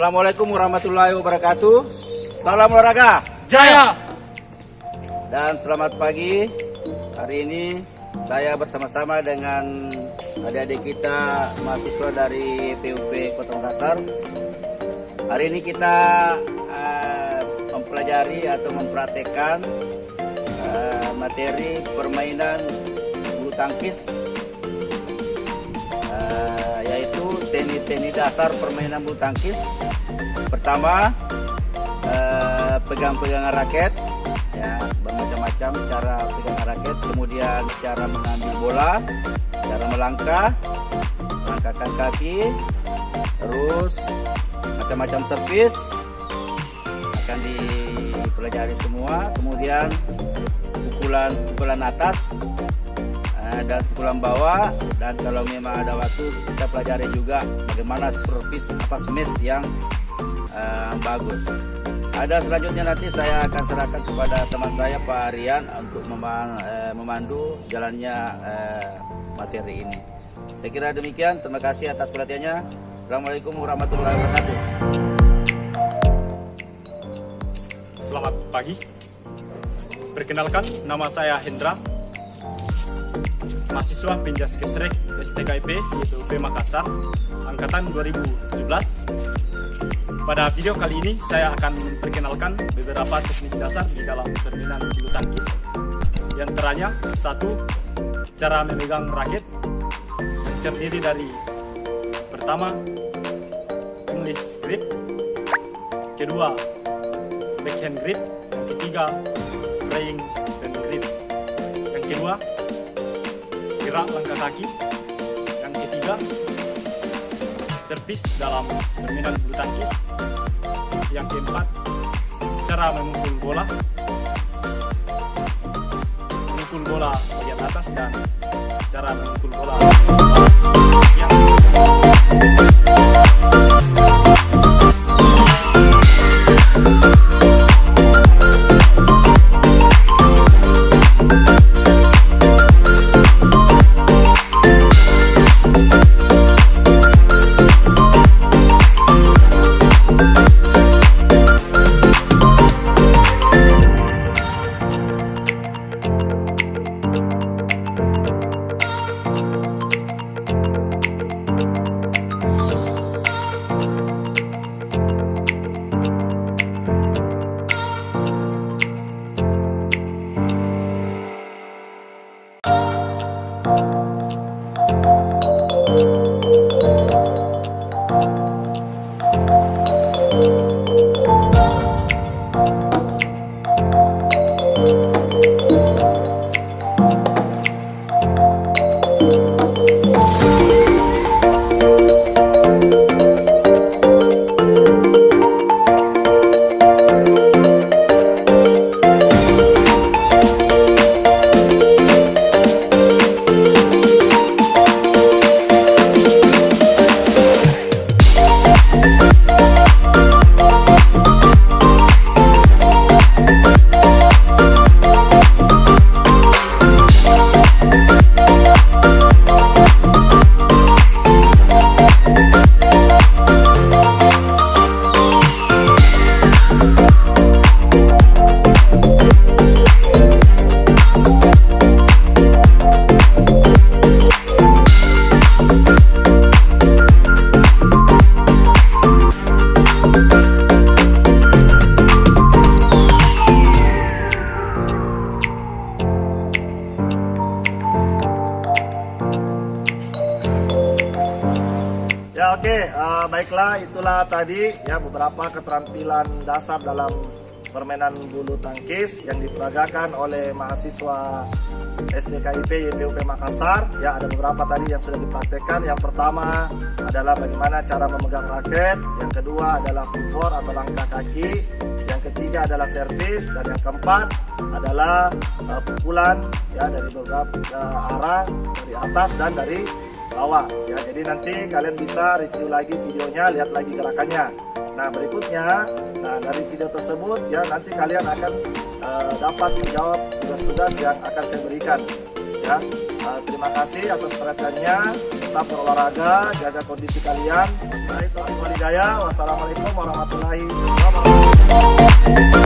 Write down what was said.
Assalamualaikum warahmatullahi wabarakatuh. Salam olahraga Jaya. dan selamat pagi. Hari ini saya bersama-sama dengan adik-adik kita mahasiswa dari PUP Kota Makassar. Hari ini kita mempelajari atau mempraktekkan materi permainan bulu tangkis, yaitu teknik-teknik dasar permainan bulu tangkis. Pertama, pegang-pegangan raket, ya, bermacam-macam cara pegangan raket. Kemudian cara mengambil bola, cara melangkahkan kaki, terus macam-macam servis akan dipelajari semua. Kemudian pukulan atas dan pukulan bawah, dan kalau memang ada waktu kita pelajari juga bagaimana servis smash yang bagus. Ada selanjutnya nanti saya akan serahkan kepada teman saya Pak Rian untuk memandu jalannya materi ini. Saya kira demikian. Terima kasih atas perhatiannya. Assalamualaikum warahmatullahi wabarakatuh. Selamat pagi. Perkenalkan, nama saya Hendra, mahasiswa Penjas Kesrek STKIP YPUP Makassar, angkatan 2017. Pada video kali ini saya akan memperkenalkan beberapa teknik dasar di dalam permainan bulu tangkis. Di antaranya, 1. Cara memegang raket, yang terdiri dari pertama, English grip, kedua, backhand grip, yang ketiga, flying dan grip, yang kedua, gerak langkah kaki, yang ketiga, servis dalam permainan bulu tangkis, yang keempat, cara memukul bola bagian atas, dan cara memukul bola yang Ya, oke, baiklah, itulah tadi ya beberapa keterampilan dasar dalam permainan bulu tangkis yang diperagakan oleh mahasiswa STKIP YPUP Makassar. Ya, ada beberapa tadi yang sudah dipraktekkan. Yang pertama adalah bagaimana cara memegang raket, yang kedua adalah footwork atau langkah kaki, yang ketiga adalah servis, dan yang keempat adalah pukulan ya dari beberapa arah, dari atas dan dari bawah ya. Jadi nanti kalian bisa review lagi videonya, lihat lagi gerakannya. Nah, berikutnya, dari video tersebut ya nanti kalian akan dapat menjawab tugas-tugas yang akan saya berikan ya. Terima kasih atas perhatiannya. Tetap berolahraga, jaga kondisi kalian. Baik, Taufik Walhidayah. Wassalamualaikum warahmatullahi wabarakatuh.